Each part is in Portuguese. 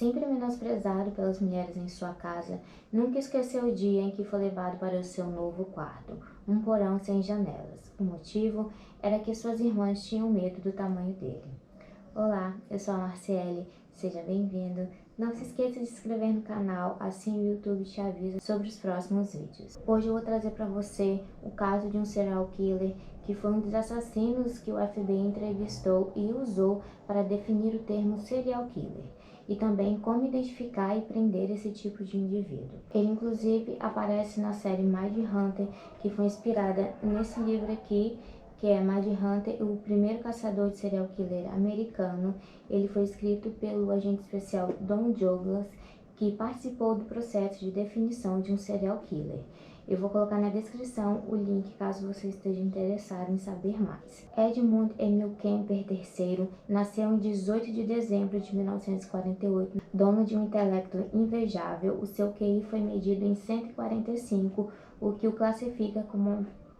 sempre menosprezado pelas mulheres em sua casa, nunca esqueceu o dia em que foi levado para o seu novo quarto, um porão sem janelas. O motivo era que suas irmãs tinham medo do tamanho dele. Olá, eu sou a Marciele, seja bem-vindo. Não se esqueça de se inscrever no canal, assim o YouTube te avisa sobre os próximos vídeos. Hoje eu vou trazer para você o caso de um serial killer que foi um dos assassinos que o FBI entrevistou e usou para definir o termo serial killer, e também como identificar e prender esse tipo de indivíduo. Ele inclusive aparece na série Mindhunter, que foi inspirada nesse livro aqui, que é Mindhunter, o primeiro caçador de serial killer americano. Ele foi escrito pelo agente especial Don Douglas, que participou do processo de definição de um serial killer. Eu vou colocar na descrição o link caso você esteja interessado em saber mais. Edmund Emil Kemper III nasceu em 18 de dezembro de 1948. Dono de um intelecto invejável, o seu QI foi medido em 145, o que o classifica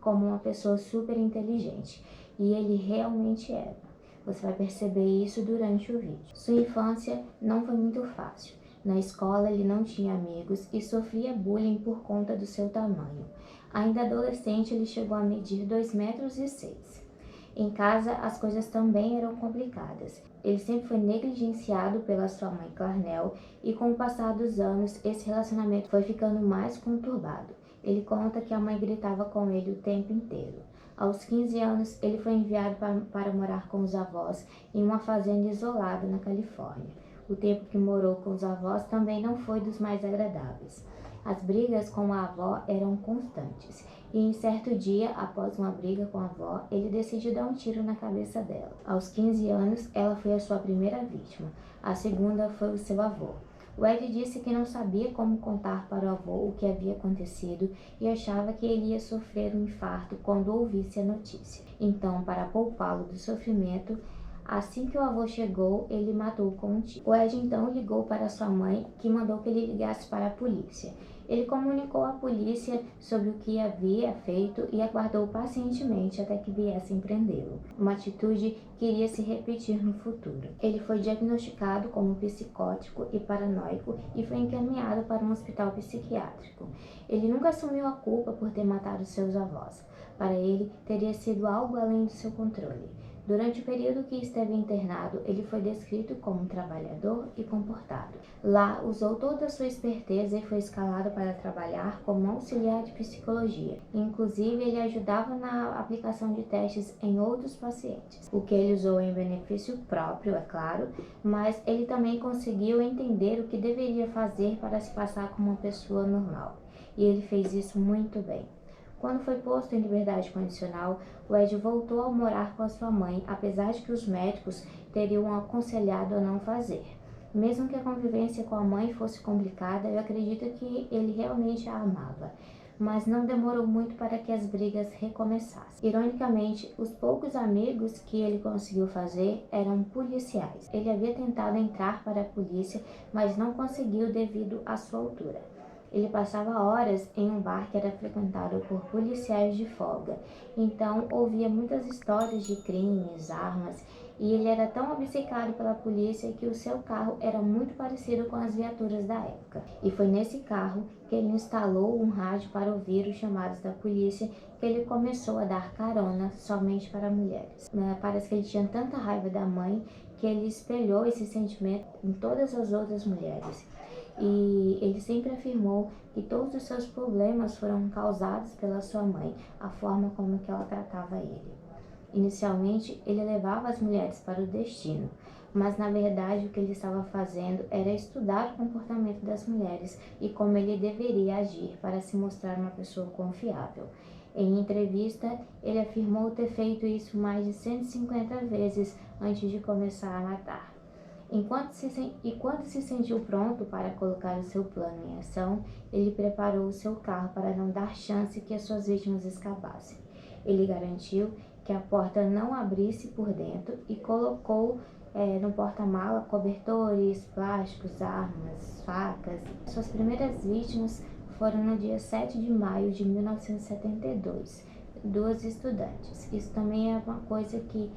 como uma pessoa super inteligente. E ele realmente era. Você vai perceber isso durante o vídeo. Sua infância não foi muito fácil. Na escola ele não tinha amigos e sofria bullying por conta do seu tamanho. Ainda adolescente ele chegou a medir 2,6 metros. Em casa as coisas também eram complicadas. Ele sempre foi negligenciado pela sua mãe Clarnell e com o passar dos anos esse relacionamento foi ficando mais conturbado. Ele conta que a mãe gritava com ele o tempo inteiro. Aos 15 anos, ele foi enviado para morar com os avós em uma fazenda isolada na Califórnia. O tempo que morou com os avós também não foi dos mais agradáveis. As brigas com a avó eram constantes, e em certo dia, após uma briga com a avó, ele decidiu dar um tiro na cabeça dela. Aos 15 anos, ela foi a sua primeira vítima. A segunda foi o seu avô. O Ed disse que não sabia como contar para o avô o que havia acontecido e achava que ele ia sofrer um infarto quando ouvisse a notícia. Então, para poupá-lo do sofrimento, assim que o avô chegou, ele matou com um tiro. O Ed então ligou para sua mãe, que mandou que ele ligasse para a polícia. Ele comunicou à polícia sobre o que havia feito e aguardou pacientemente até que viessem prendê-lo. Uma atitude que iria se repetir no futuro. Ele foi diagnosticado como psicótico e paranoico e foi encaminhado para um hospital psiquiátrico. Ele nunca assumiu a culpa por ter matado seus avós. Para ele, teria sido algo além do seu controle. Durante o período que esteve internado, ele foi descrito como um trabalhador e comportado. Lá, usou toda a sua esperteza e foi escalado para trabalhar como auxiliar de psicologia. Inclusive, ele ajudava na aplicação de testes em outros pacientes, o que ele usou em benefício próprio, é claro, mas ele também conseguiu entender o que deveria fazer para se passar como uma pessoa normal. E ele fez isso muito bem. Quando foi posto em liberdade condicional, o Ed voltou a morar com a sua mãe, apesar de que os médicos teriam aconselhado a não fazer. Mesmo que a convivência com a mãe fosse complicada, eu acredito que ele realmente a amava. Mas não demorou muito para que as brigas recomeçassem. Ironicamente, os poucos amigos que ele conseguiu fazer eram policiais. Ele havia tentado entrar para a polícia, mas não conseguiu devido à sua altura. Ele passava horas em um bar que era frequentado por policiais de folga, então ouvia muitas histórias de crimes, armas, e ele era tão obcecado pela polícia que o seu carro era muito parecido com as viaturas da época. E foi nesse carro que ele instalou um rádio para ouvir os chamados da polícia que ele começou a dar carona somente para mulheres. Parece que ele tinha tanta raiva da mãe que ele espelhou esse sentimento em todas as outras mulheres. E ele sempre afirmou que todos os seus problemas foram causados pela sua mãe, a forma como que ela tratava ele. Inicialmente, ele levava as mulheres para o destino, mas na verdade o que ele estava fazendo era estudar o comportamento das mulheres e como ele deveria agir para se mostrar uma pessoa confiável. Em entrevista, ele afirmou ter feito isso mais de 150 vezes antes de começar a matar. Quando se sentiu pronto para colocar o seu plano em ação, ele preparou o seu carro para não dar chance que as suas vítimas escapassem. Ele garantiu que a porta não abrisse por dentro e colocou no porta-mala cobertores, plásticos, armas, facas. Suas primeiras vítimas foram no dia 7 de maio de 1972, duas estudantes. Isso também é uma coisa que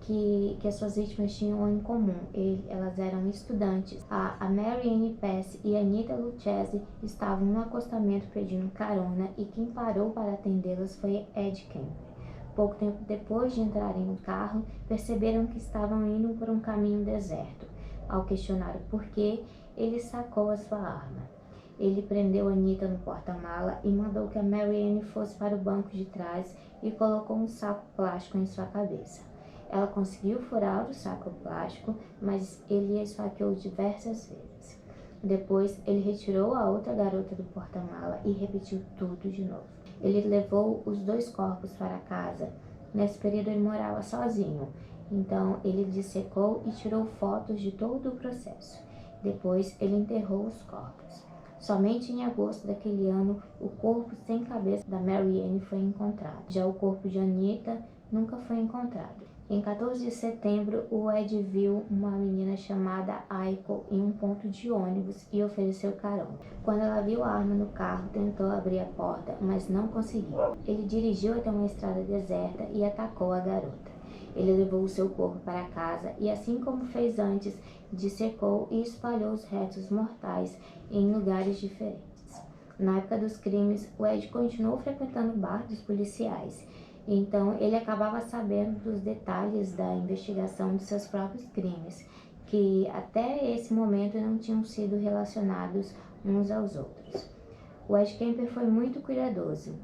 que as suas vítimas tinham em comum. Elas eram estudantes. A Mary Ann Pass e a Anita Lucchese estavam no acostamento pedindo carona e quem parou para atendê-las foi Ed Kemper. Pouco tempo depois de entrarem no carro, perceberam que estavam indo por um caminho deserto. Ao questionar o porquê, ele sacou a sua arma. Ele prendeu Anita no porta-mala e mandou que a Mary Ann fosse para o banco de trás e colocou um saco plástico em sua cabeça. Ela conseguiu furar o saco plástico, mas ele a esfaqueou diversas vezes. Depois, ele retirou a outra garota do porta-mala e repetiu tudo de novo. Ele levou os 2 corpos para casa. Nesse período, ele morava sozinho. Então, ele dissecou e tirou fotos de todo o processo. Depois, ele enterrou os corpos. Somente em agosto daquele ano, o corpo sem cabeça da Mary Ann foi encontrado. Já o corpo de Anita nunca foi encontrado. Em 14 de setembro, o Ed viu uma menina chamada Aiko em um ponto de ônibus e ofereceu carona. Quando ela viu a arma no carro, tentou abrir a porta, mas não conseguiu. Ele dirigiu até uma estrada deserta e atacou a garota. Ele levou o seu corpo para casa e, assim como fez antes, dissecou e espalhou os restos mortais em lugares diferentes. Na época dos crimes, o Ed continuou frequentando o bar dos policiais. Então, ele acabava sabendo dos detalhes da investigação de seus próprios crimes, que até esse momento não tinham sido relacionados uns aos outros. O Ed Kemper foi muito cuidadoso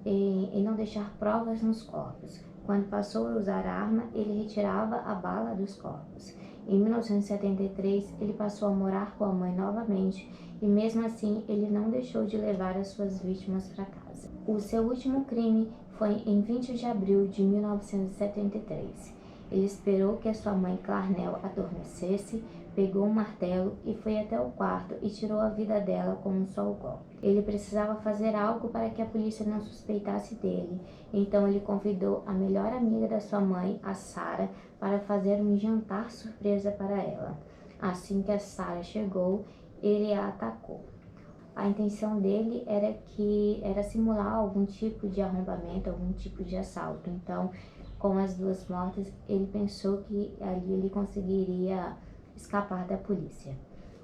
em não deixar provas nos corpos. Quando passou a usar a arma, ele retirava a bala dos corpos. Em 1973, ele passou a morar com a mãe novamente e, mesmo assim, ele não deixou de levar as suas vítimas para casa. O seu último crime foi em 20 de abril de 1973. Ele esperou que a sua mãe Clarnell adormecesse, pegou um martelo e foi até o quarto e tirou a vida dela com um só golpe. Ele precisava fazer algo para que a polícia não suspeitasse dele, então ele convidou a melhor amiga da sua mãe, a Sarah, para fazer um jantar surpresa para ela. Assim que a Sarah chegou, ele a atacou. A intenção dele era simular algum tipo de arrombamento, algum tipo de assalto. Então, com as 2 mortas, ele pensou que ali ele conseguiria escapar da polícia.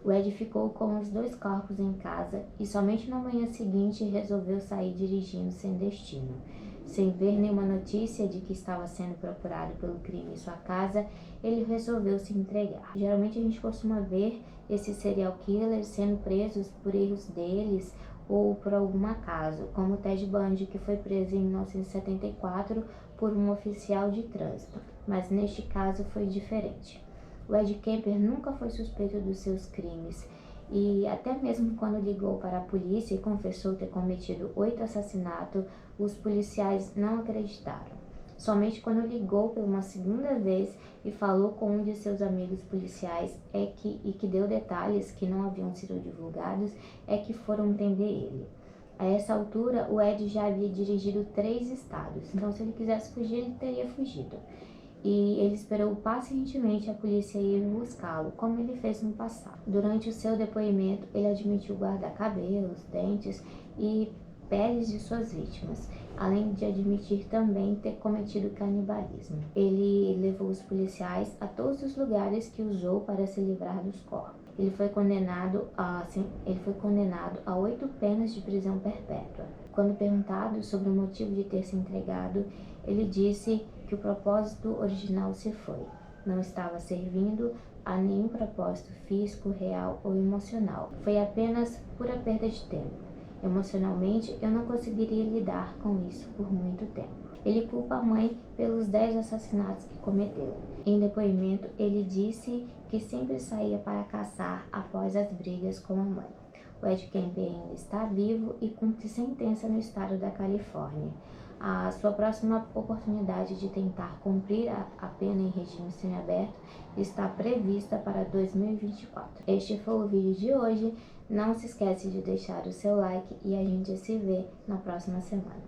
O Ed ficou com os 2 corpos em casa e somente na manhã seguinte resolveu sair dirigindo sem destino. Sem ver nenhuma notícia de que estava sendo procurado pelo crime em sua casa, ele resolveu se entregar. Geralmente a gente costuma ver esses serial killers sendo presos por erros deles ou por algum acaso, como Ted Bundy, que foi preso em 1974 por um oficial de trânsito, mas neste caso foi diferente. O Ed Kemper nunca foi suspeito dos seus crimes e até mesmo quando ligou para a polícia e confessou ter cometido 8 assassinatos, os policiais não acreditaram. Somente quando ligou pela uma segunda vez e falou com um de seus amigos policiais que deu detalhes que não haviam sido divulgados, é que foram prender ele. A essa altura, o Ed já havia dirigido 3 estados, então se ele quisesse fugir, ele teria fugido. E ele esperou pacientemente a polícia ir buscá-lo, como ele fez no passado. Durante o seu depoimento, ele admitiu guardar cabelos, dentes e peles de suas vítimas, além de admitir também ter cometido canibalismo. Ele levou os policiais a todos os lugares que usou para se livrar dos corpos. Ele foi condenado a 8 penas de prisão perpétua. Quando perguntado sobre o motivo de ter se entregado, ele disse que o propósito original se foi. Não estava servindo a nenhum propósito físico, real ou emocional. Foi apenas pura perda de tempo. Emocionalmente, eu não conseguiria lidar com isso por muito tempo. Ele culpa a mãe pelos 10 assassinatos que cometeu. Em depoimento, ele disse que sempre saía para caçar após as brigas com a mãe. O Ed Kemper ainda está vivo e cumpre sentença no estado da Califórnia. A sua próxima oportunidade de tentar cumprir a pena em regime semiaberto está prevista para 2024. Este foi o vídeo de hoje. Não se esquece de deixar o seu like e a gente se vê na próxima semana.